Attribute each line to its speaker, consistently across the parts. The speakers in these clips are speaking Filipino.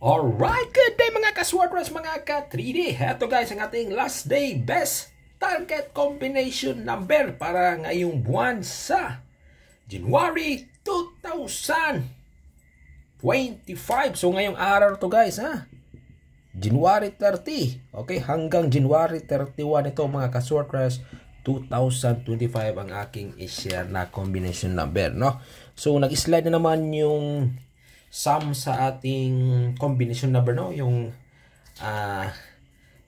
Speaker 1: Alright, good day mga ka-Swarters, mga ka-3D. Heto guys, ang ating last day best target combination number para ngayong buwan sa January 2025. So ngayong araw to guys, January 30. Okay, hanggang January 31 ito mga ka-Swarters 2025 ang aking i-share na combination number, no? So nag-slide na naman yung sum sa ating combination number, no? Yung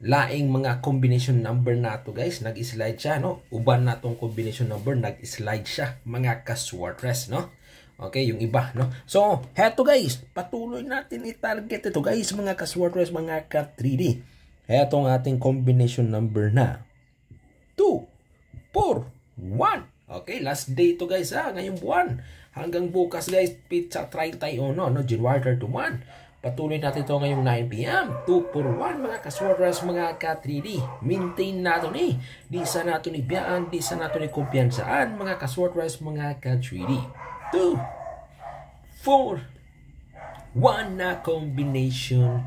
Speaker 1: laing mga combination number na to guys, nag-slide siya, no? Uban na tong combination number, nag-slide siya mga ka-Swarters, no? Okay, yung iba, no? So, heto guys, patuloy natin i-target ito guys, mga ka-Swarters, mga ka-3D. Heto ang ating combination number na 2, 4, 1. Okay, last day ito guys, ngayong buwan. Hanggang bukas guys, pizza 31, no? January 31. Patuloy natin ito ngayong 9 PM. 2 for 1 mga ka-Swarters, mga ka-3D. Maintain natin Di sa natin ibiyaan, di sa natin kumpiyansaan, mga ka-Swarters, mga ka-3D. 2, 4, 1 na combination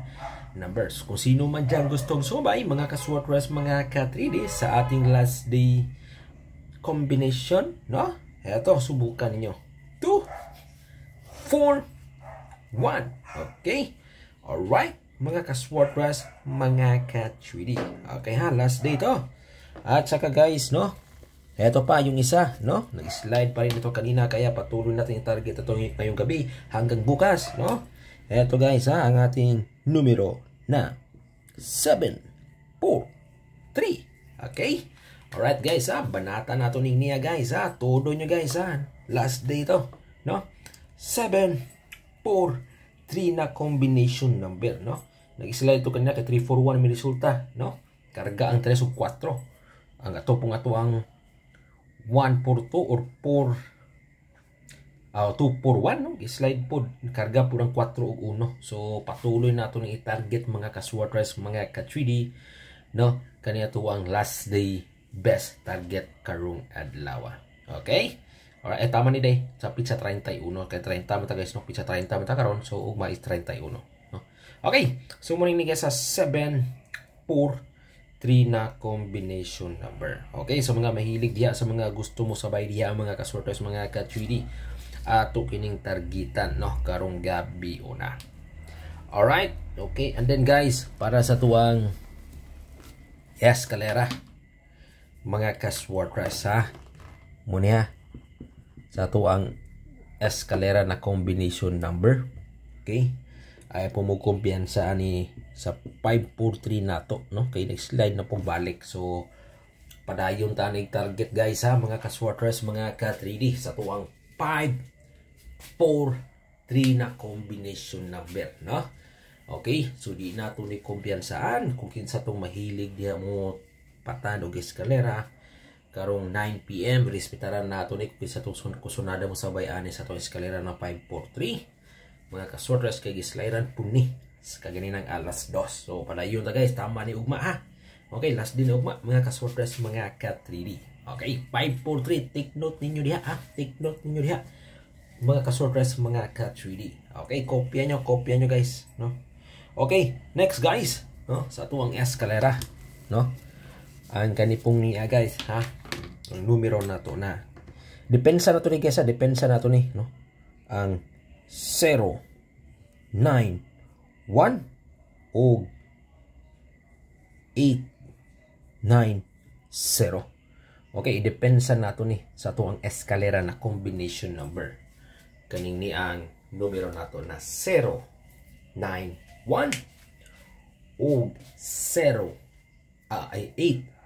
Speaker 1: numbers. Kung sino man dyan gustong sumay, mga ka-Swarters, mga ka-3D, sa ating last day combination, no? Eto, subukan niyo. 2, 4, 1. Okay? Alright, mga ka-Swarters, mga ka-3D. Okay ha, last day to. At saka guys, no? Eto pa yung isa, no? Nag-slide pa rin ito kanina, kaya patuloy natin i-target ito ngayong gabi hanggang bukas, no? Eto guys, ang ating numero na 7, 4, 3. Okay? Alright guys, banata na ito niya guys, todo nyo guys, last day to, no? 7, 4, 3 na combination number, no? Nag-slide ito kanina kay 3, 4, 1 may resulta, no? Karga ang 3 o 4. Ang ato pong ato ang 1, 4, 2 or 4, 2, 4, 1, no? I-slide po, karga po ng 4 o 1. So, patuloy na ito ng i-target mga ka-Swarters, mga ka-3D, no? Kanina ito ang last day best target karong adlaw. Okay? Alright, tama ni day sa pizza 31 kay 30 mata guys, no? Pizza 30 mata karon, so ugma is 31, no? Okay, so muning ni guys sa 7, 4, 3 na combination number. Okay, so mga mahilig diha, sa mga gusto mo sabay diha mga ka-Swarters, mga ka-3D, ato kining targetan, no? Karong gabi una. Alright, okay, and then guys, para sa tuwang eskalera, mga ka-Swarters, muna sa ito ang eskalera na combination number. Okay, ay pumukumpiyansa ni sa 543 nato, no? Kay next slide na pong balik, so padayon tanig target guys, mga ka-Swarters, mga ka-3D, sa ito ang 543 na combination number, no? Okay, so di nato ni kumpiyansaan kung kinsa tong mahilig diha mo patad og eskalera karong 9 PM. Respetaran nato ni kung sa itong kusunada mo sabay ani sa itong eskalera na 543 mga ka-Swarters, kay gislairan po ni sa kaganinang alas 2. So padayon ta guys, tama ni ugma Okay, last din ugma mga ka-Swarters, mga ka-3D. Okay, 543, take note ninyo diha, take note ninyo diha mga ka-Swarters, mga ka-3D. Okay, kopya nyo guys, no? Okay, next guys, no? Sa tuwang eskalera, no? Ang kanipong niya guys, ang numero na to na depensa na to ni guys, depensa na to ni, no? Ang 0, 9, 1 o 8, 9, 0. Okay, depensa na to ni sa to ang eskalera na combination number. Kaning ni ang numero na to na 0, 9, 1 o 0 ay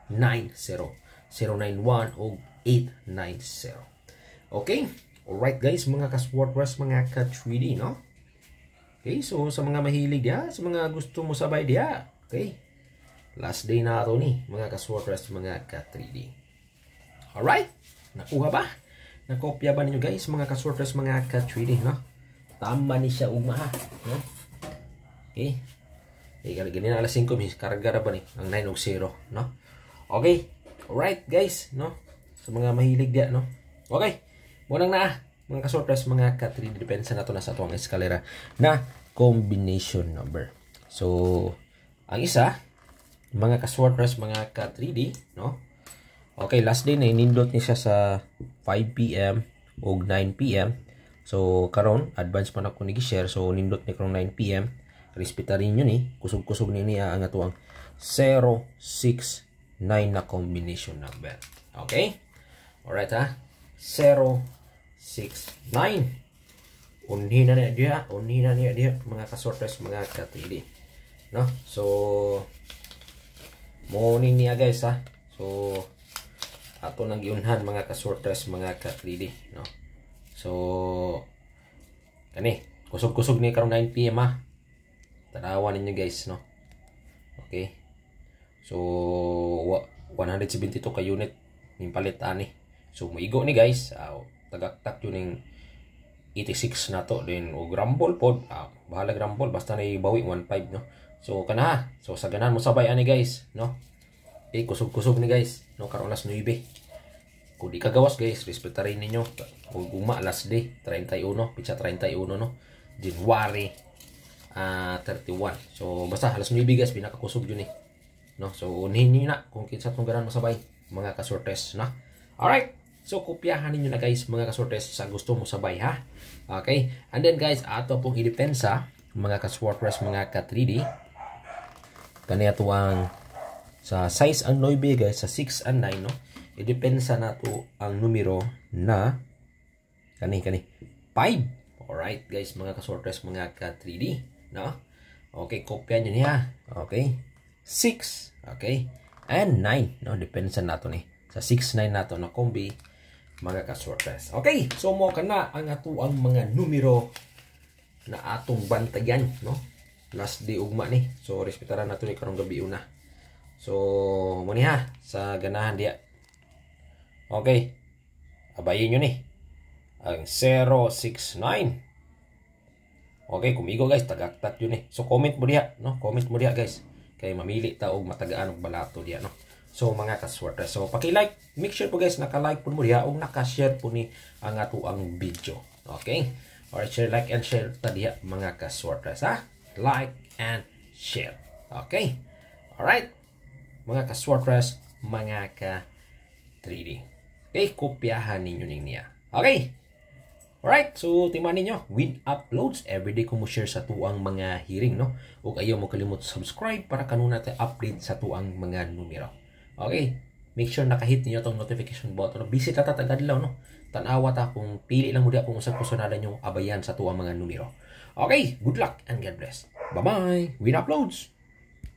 Speaker 1: 890, 091 o 890. Okay? Alright guys, mga ka-Swarters, mga ka-3D, no? Okay, so sa mga mahilig diya, sa mga gusto mo sabay diya, okay? Last day na ito ni, mga ka-Swarters, mga ka-3D. Alright? Nakuha ba? Nakopya ba ninyo guys, mga ka-Swarters, mga ka-3D, no? Tama ni siya ugma, no? Okay? Ganyan alas 5, karga na ba ni? Ang 9 o 0, no? Okay. Alright guys, no? Sa mga mahilig diya, no? Okay. Munang na, mga ka-Swarters, mga ka-3D, depensa na to na sa tuwang eskalera na combination number. So, ang isa, mga ka-Swartress, mga ka-3D, no? Okay, last day na inindot ni siya sa 5 PM o 9 PM. So, karon advance pa na ko nigi-share. So, nindot ni karong 9 PM. Respeta rin yun kusog-kusog ni niya ang atuang 069 na combination number. Okay? Alright ha? 069. Unhi na niya mga ka-Swartress, mga ka-3D. No? So, morning niya guys ha. So, ato nang giunhan mga ka-Swartress, mga ka-3D, no? So, kani, kusog-kusog ni karong 9 PM ha. Tanawan ninyo guys, no? Okay. So, 172 ka unit ning palit ani. So, maigo ni guys, tagaktak yun ning 86 na to. Then, o grumble pod, bahala grumble, basta na ibawi 1.5, no? So, kana ha. So, sa ganan mo sabay ani guys, no? Okay, kusog-kusog ni guys, no? Karon alas 9. Kung di kagawas guys, respetarin ninyo. Kung guma last day, 31, pizza 31, no? January 31. So, basta alas 9 guys, pinakakusog yun no? So, unhin nyo na kung kinsa itong ganan masabay, mga ka-Swartress, na? Alright, so kopyahan ninyo na guys, mga ka-Swartress, sa gusto mo sabay, ha? Okay, and then guys, ato pong idepensa, mga ka-Swartress, mga ka-3D, kaniya to ang sa size ang 9 guys, sa 6 and 9, no? Idepensa na to ang numero na kani 5. Alright guys, mga ka-Swartress, mga ka-3D, no? Okay, kopya nyo niya. Okay, 6, okay, and 9, no? Depensa na to sa 6, 9 na to na kombi, mga ka-Swartress. Okay, so mo kana ang ato ang mga numero na atong bantayan, no? Last day ugma ni. So, respetaran na to ni karong gabi una. So, muni ha, sa ganahan diya. Okay, abayin nyo ang 069. Okay, kumigo guys, tagaktat yun So, comment mo diya, no? Comment mo diya guys. Kaya mamili ta og matagaan og balato diya, no? So, mga ka-Swartress. So, paki-like, make sure po guys, naka-like po mo diya o naka-share po ni ang ato ang video. Okay? Alright, share, like, and share ta diya, mga ka-Swartress, ha? Like and share. Okay? Alright? Mga ka-Swartress, mga ka-3D. Okay, kopyahan ninyo niya. Okay? Alright, so timan ninyo, with uploads, everyday ko mo share sa tuang mga hearing, no? Huwag ayaw mo kalimut subscribe para kanuna tayo update sa tuang mga numero. Okay? Make sure nakahit ninyo itong notification button. Visit na tatagad no? Tanawa ta kung pili lang mo diya kung usap kusunada nyo abayan sa tuang mga numero. Okay, good luck and God bless. Bye-bye. With uploads.